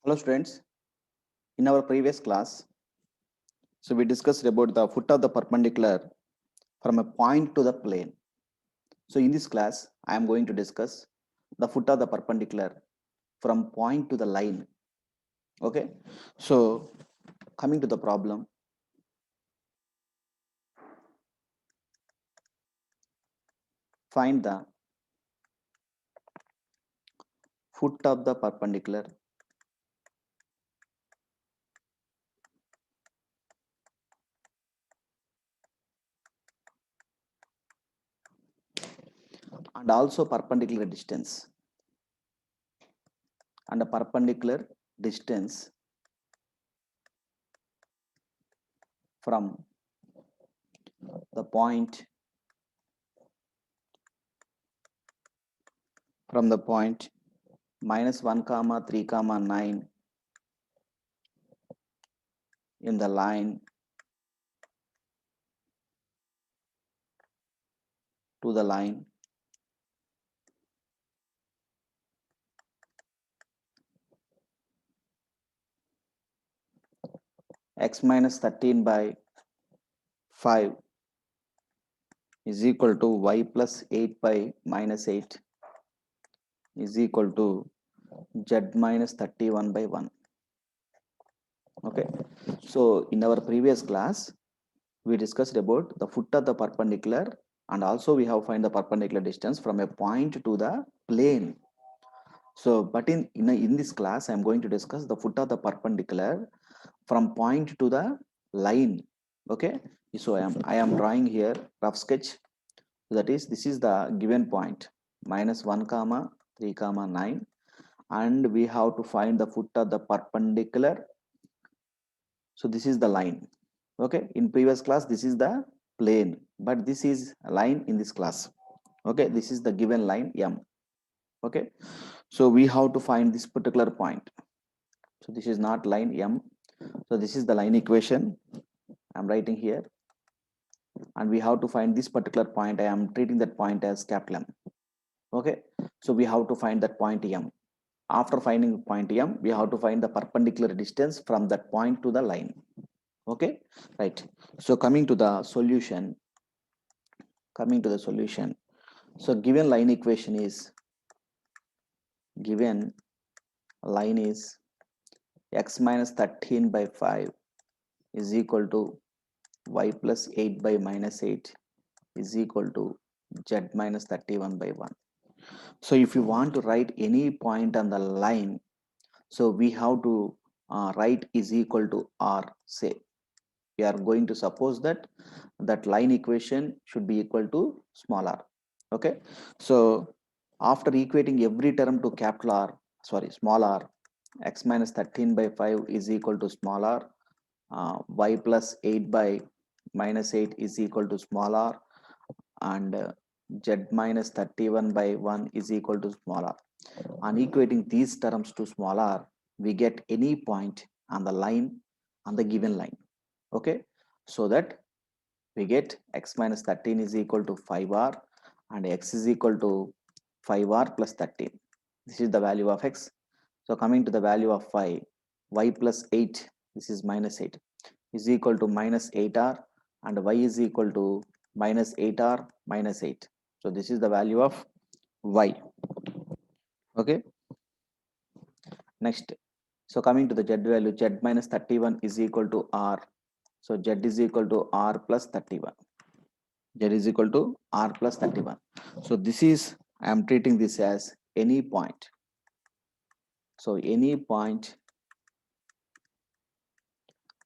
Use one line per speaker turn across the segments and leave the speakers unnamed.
Hello students, in our previous class, we discussed about the foot of the perpendicular from a point to the plane. So in this class, I am going to discuss the foot of the perpendicular from point to the line. Okay, so coming to the problem, find the foot of the perpendicular and also perpendicular distance and a perpendicular distance from the point -1 comma 3 comma 9 in the line to the line x minus 13 by 5 is equal to y plus 8 by minus 8 is equal to z minus 31 by 1. Okay, so in our previous class we discussed about the foot of the perpendicular, and also we have find the perpendicular distance from a point to the plane. So but in this class I am going to discuss the foot of the perpendicular from point to the line. Okay, so I am drawing here rough sketch. That is, this is the given point -1 comma 3 comma 9, and we have to find the foot of the perpendicular. So this is the line. Okay, in previous class this is the plane, but this is a line in this class. Okay, this is the given line M. Okay, so we have to find this particular point. So this is not line M. So this is the line equation I'm writing here, and we have to find this particular point. I am treating that point as capital M. Okay, so we have to find that point M. After finding point M, we have to find the perpendicular distance from that point to the line. Okay, right. So coming to the solution, so given line is x minus 13 by 5 is equal to y plus 8 by minus 8 is equal to z minus 31 by 1. So if you want to write any point on the line, so we have to write is equal to r. Say we are going to suppose that line equation should be equal to small r. Okay, so after equating every term to capital R, sorry, small r, x minus 13 by 5 is equal to small r, y plus 8 by minus 8 is equal to small r, and z minus 31 by 1 is equal to small r. On equating these terms to small r, we get any point on the line, on the given line. Okay, so that we get x minus 13 is equal to 5r and x is equal to 5r plus 13. This is the value of x. So coming to the value of 5, y plus 8, this is minus 8, is equal to minus 8r, and y is equal to minus 8r minus 8. So this is the value of y. Okay, next. So coming to the z value, z minus 31 is equal to r. So z is equal to r plus 31. Z is equal to r plus 31. So this is, I am treating this as any point. So any point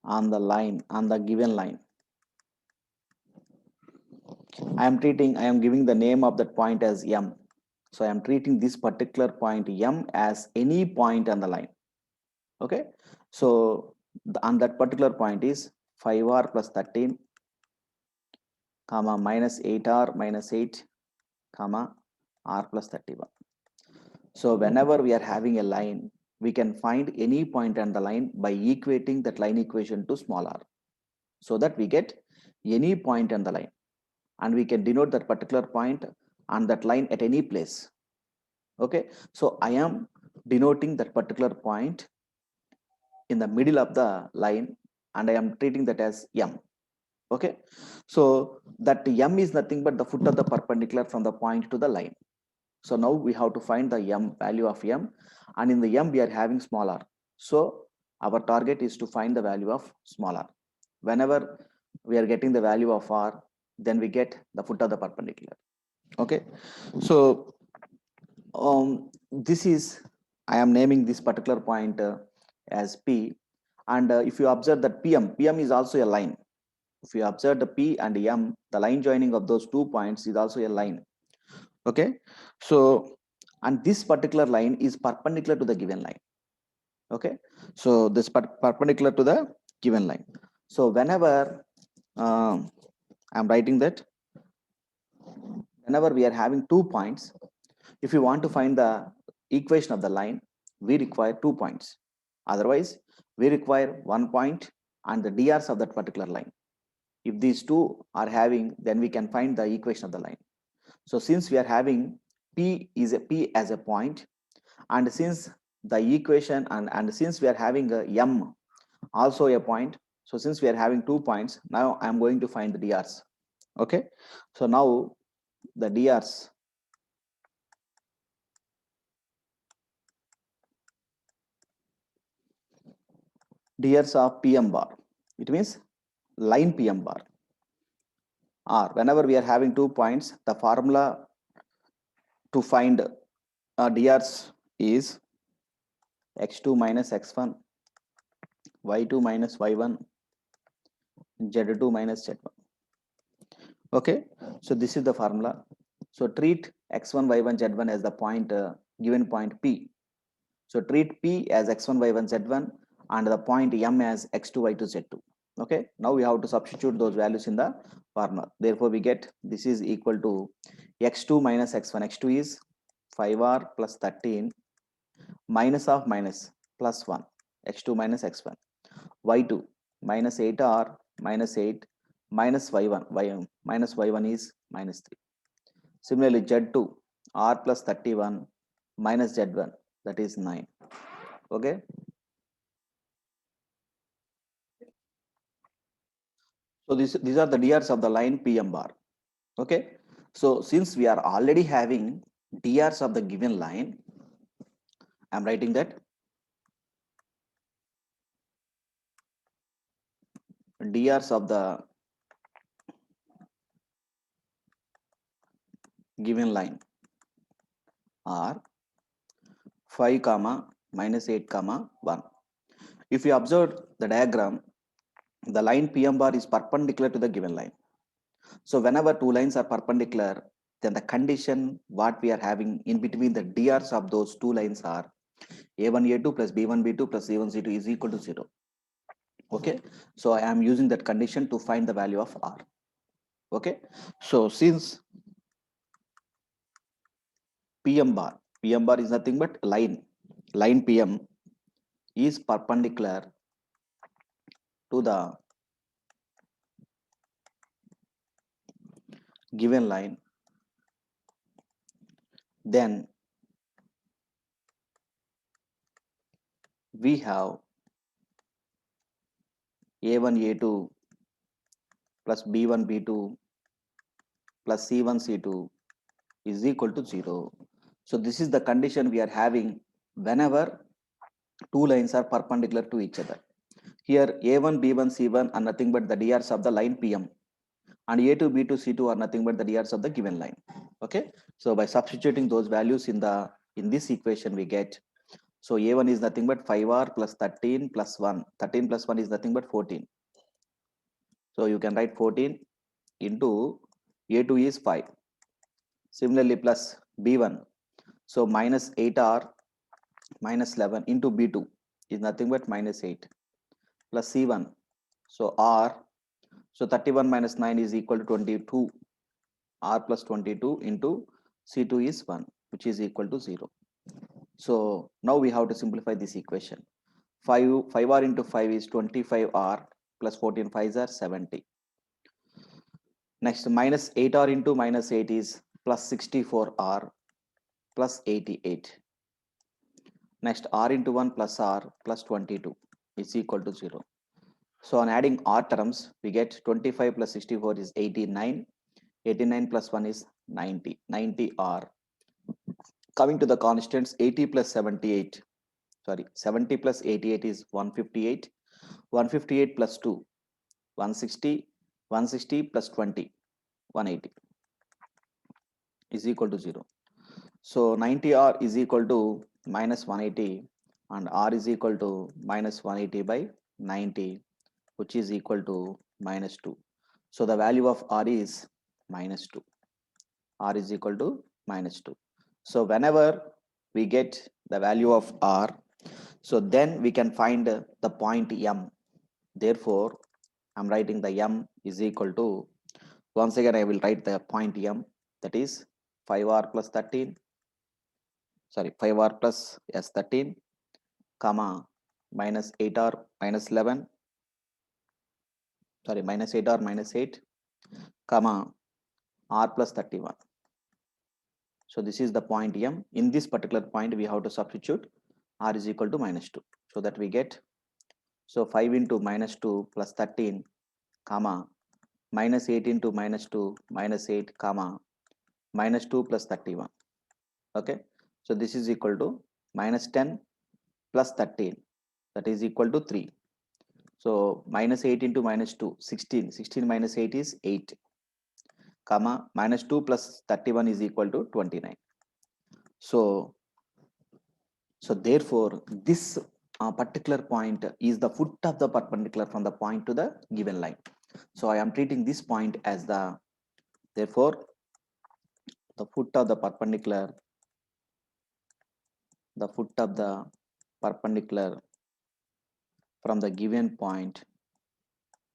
on the line, on the given line. I am giving the name of that point as M. So I am treating this particular point M as any point on the line. Okay. So on that particular point is 5r plus 13, comma minus 8r minus 8, comma r plus 31. So whenever we are having a line, we can find any point on the line by equating that line equation to small r, so that we get any point on the line, and we can denote that particular point on that line at any place. Okay, so I am denoting that particular point in the middle of the line, and I am treating that as M. Okay, so that M is nothing but the foot of the perpendicular from the point to the line. So now we have to find the M, value of M, and in the M we are having small r. So our target is to find the value of small r. Whenever we are getting the value of r, then we get the foot of the perpendicular. Okay, so this is, I am naming this particular point as P, and if you observe that PM is also a line. If you observe the P and M, the line joining of those 2 points is also a line. Okay, so and this particular line is perpendicular to the given line. Okay, so this perpendicular to the given line. So whenever I'm writing that whenever we are having 2 points, if you want to find the equation of the line, we require 2 points. Otherwise, we require 1 point and the drs of that particular line. If these two are having, then we can find the equation of the line. So since we are having P as a point, and since the equation and since we are having a M also a point, so since we are having 2 points, now I am going to find the drs. Okay, so now the drs of PM bar, it means line PM bar, or whenever we are having 2 points, the formula to find drs is x2 minus x1, y2 minus y1, z2 minus z1. Okay, so this is the formula. So treat x1 y1 z1 as the point given point P. So treat P as x1 y1 z1 and the point M as x2 y2 z2. Okay, now we have to substitute those values in the formula. Therefore we get this is equal to x2 minus x1. X2 is 5r plus 13 minus of minus plus 1, x2 minus x1, y2 minus 8r minus 8 minus y1 minus y1 is minus 3. Similarly, z2 r plus 31 minus z1, that is 9. Okay, so these are the drs of the line PM bar. Okay, so since we are already having drs of the given line, I'm writing that drs of the given line are 5 comma minus 8 comma 1. If you observe the diagram, the line PM bar is perpendicular to the given line. So whenever two lines are perpendicular, then the condition what we are having in between the drs of those two lines are a1 a2 plus b1 b2 plus c1 c2 is equal to 0. Okay, so I am using that condition to find the value of r. Okay, so since PM bar is nothing but line PM is perpendicular to the given line, then we have a1 a2 plus b1 b2 plus c1 c2 is equal to 0. So this is the condition we are having whenever two lines are perpendicular to each other. Here a1 b1 c1 are nothing but the drs of the line PM, and a2 b2 c2 are nothing but the drs of the given line. Okay, so by substituting those values in this equation we get, so a1 is nothing but 5r plus 13 plus 1. 13 plus 1 is nothing but 14. So you can write 14 into a2 is 5. Similarly plus b1, so minus 8r minus 11 into b2 is nothing but minus 8 plus c1, so r, so 31 minus 9 is equal to 22, r plus 22 into c2 is 1, which is equal to 0. So now we have to simplify this equation. 5r into 5 is 25r plus 14 5s are 70. Next minus 8r into minus 8 is plus 64r plus 88. Next r into 1 plus r plus 22. is equal to 0. So on adding r terms, we get 25 plus 64 is 89. 89 plus 1 is 90. 90r. Coming to the constants, 80 plus 78. Sorry, 70 plus 88 is 158. 158 plus 2, 160. 160 plus 20, 180 is equal to 0. So 90r is equal to minus 180 and r is equal to minus 180 by 90, which is equal to minus 2. So the value of r is minus 2. R is equal to minus 2. So whenever we get the value of r, so then we can find the point m. Therefore, I'm writing the m is equal to, once again I will write the point m, that is 5r plus 13, sorry 5r plus s 13, comma minus 8r minus 11, sorry minus 8r minus 8, comma r plus 31. So this is the point m. In this particular point, we have to substitute r is equal to minus 2. So that we get, so 5 into minus 2 plus 13, comma, minus 8 into minus 2 minus 8, comma, minus 2 plus 31. Okay. So this is equal to minus 10 plus 13. That is equal to 3. So minus 8 into minus 2, 16. 16 minus 8 is 8, comma, minus 2 plus 31 is equal to 29. So therefore, this particular point is the foot of the perpendicular from the point to the given line. So I am treating this point as therefore, the foot of the perpendicular from the given point, to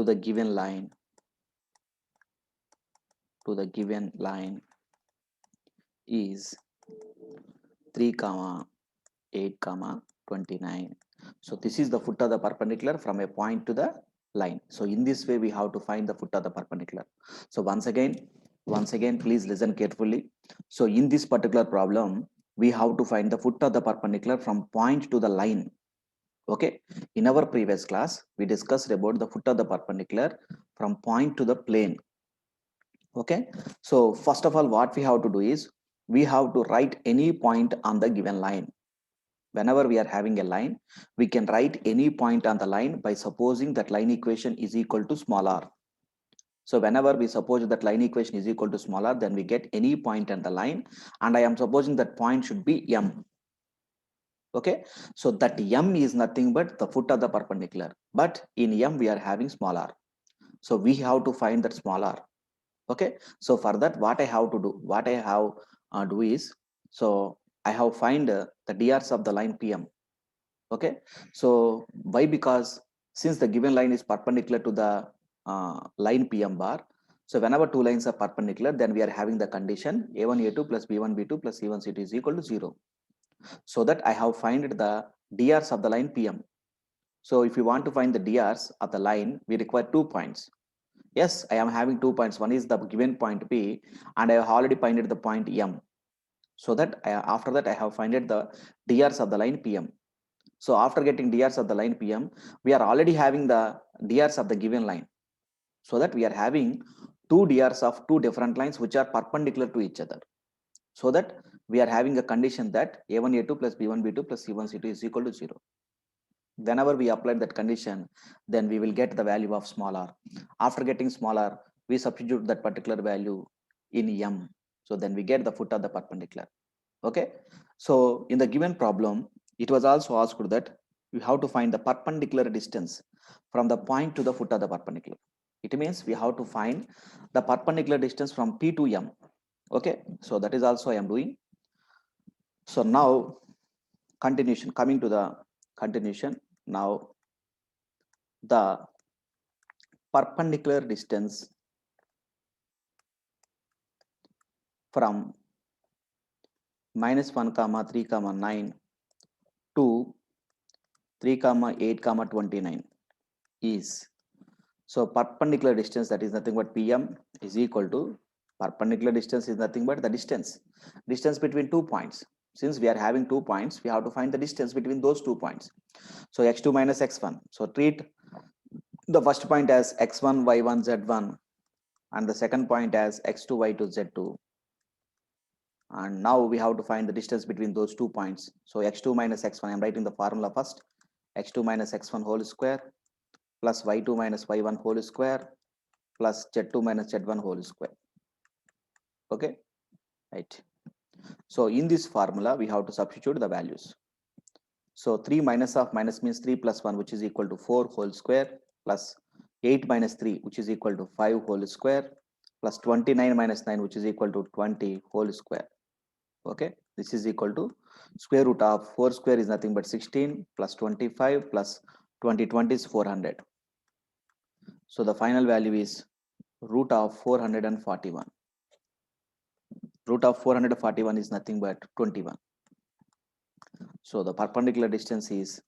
the given line, is 3, 8, 29. So this is the foot of the perpendicular from a point to the line. So in this way, we have to find the foot of the perpendicular. So once again, please listen carefully. So in this particular problem, we have to find the foot of the perpendicular from point to the line. Okay. In our previous class, we discussed about the foot of the perpendicular from point to the plane. Okay. So first of all, what we have to do is we have to write any point on the given line. Whenever we are having a line, we can write any point on the line by supposing that line equation is equal to small r. So whenever we suppose that line equation is equal to small r, then we get any point on the line, and I am supposing that point should be m. Okay, so that m is nothing but the foot of the perpendicular, but in m we are having small r. So we have to find that small r. Okay, so for that, what I have to do, is, so I have find the drs of the line pm. Okay, so why? Because since the given line is perpendicular to the line pm bar, so whenever two lines are perpendicular, then we are having the condition a1 a2 plus b1 b2 plus c1 c2 is equal to 0. So that I have find the drs of the line pm. So if you want to find the drs of the line, we require 2 points. Yes, I am having 2 points. One is the given point P, and I have already finded the point M. So that after that, I have finded the drs of the line PM. So after getting drs of the line PM, we are already having the drs of the given line. So that we are having two drs of two different lines which are perpendicular to each other. So that we are having a condition that a1 a2 plus b1 b2 plus c1 c2 is equal to 0. Whenever we apply that condition, then we will get the value of small r. After getting small r, we substitute that particular value in m. So then we get the foot of the perpendicular. Okay. So in the given problem, it was also asked that we have to find the perpendicular distance from the point to the foot of the perpendicular. It means we have to find the perpendicular distance from P to M. Okay. So that is also I am doing. So now coming to the continuation. Now the perpendicular distance from -1, 3, 9 to 3, 8, 29 is, so perpendicular distance, that is nothing but PM, is equal to, perpendicular distance is nothing but the distance between 2 points. Since we are having 2 points, we have to find the distance between those 2 points. So x2 minus x1. So treat the first point as x1, y1, z1, and the second point as x2, y2, z2. And now we have to find the distance between those 2 points. So x2 minus x1, I'm writing the formula first. x2 minus x1 whole square plus y2 minus y1 whole square plus z2 minus z1 whole square. Okay, right. So in this formula, we have to substitute the values. So 3 minus of minus means 3 plus 1, which is equal to 4 whole square, plus 8 minus 3, which is equal to 5 whole square, plus 29 minus 9, which is equal to 20 whole square. Okay, this is equal to square root of 4 square is nothing but 16 plus 25 plus 20 is 400. So the final value is root of 441. Root of 441 is nothing but 21. So the perpendicular distance is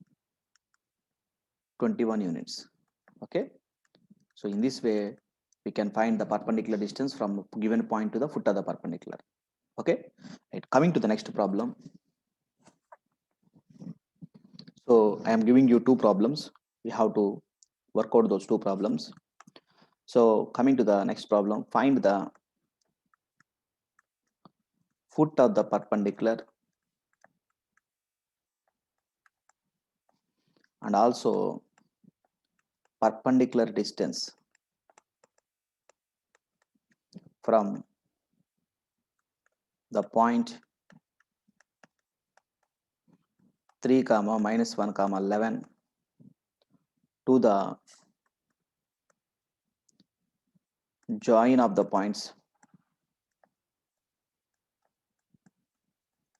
21 units. Okay, so in this way we can find the perpendicular distance from given point to the foot of the perpendicular. Okay, right. Coming to the next problem. So I am giving you 2 problems. We have to work out those 2 problems. So coming to the next problem, find the foot of the perpendicular and also perpendicular distance from the point 3 comma minus 1 comma 11 to the join of the points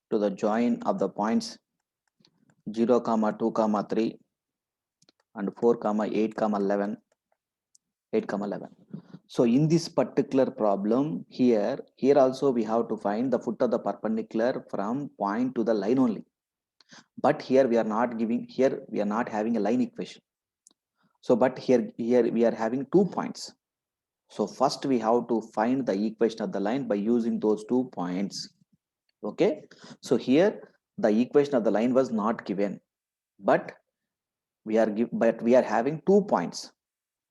to the join of the points 0 comma 2 comma 3 and 4 comma 8 comma 11 8 comma 11. So in this particular problem here also we have to find the foot of the perpendicular from point to the line only, but here we are not giving, here we are not having a line equation. So but here we are having 2 points. So first we have to find the equation of the line by using those 2 points. Okay, so here the equation of the line was not given, but we are having 2 points.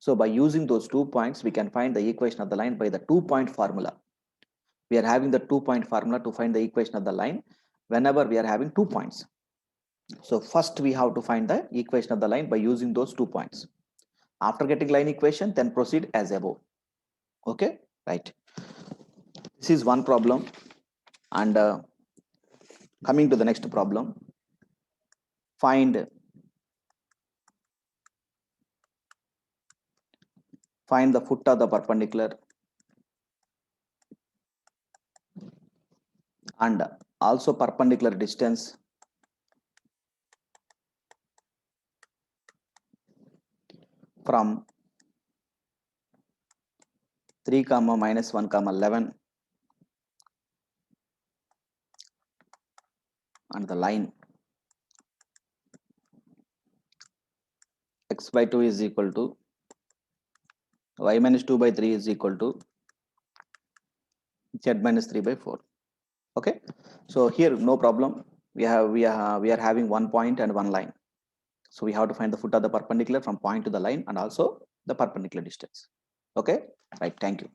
So by using those 2 points, we can find the equation of the line by the 2-point formula. We are having the 2-point formula to find the equation of the line whenever we are having 2 points. So first we have to find the equation of the line by using those 2 points. After getting line equation, then proceed as above. Okay, right. This is one problem. And coming to the next problem, find the foot of the perpendicular and also perpendicular distance from 3 comma minus 1 comma 11 and the line x by 2 is equal to y minus 2 by 3 is equal to z minus 3 by 4. Okay, so here no problem. We are having 1 point and 1 line. So we have to find the foot of the perpendicular from point to the line and also the perpendicular distance. Okay, right. Thank you.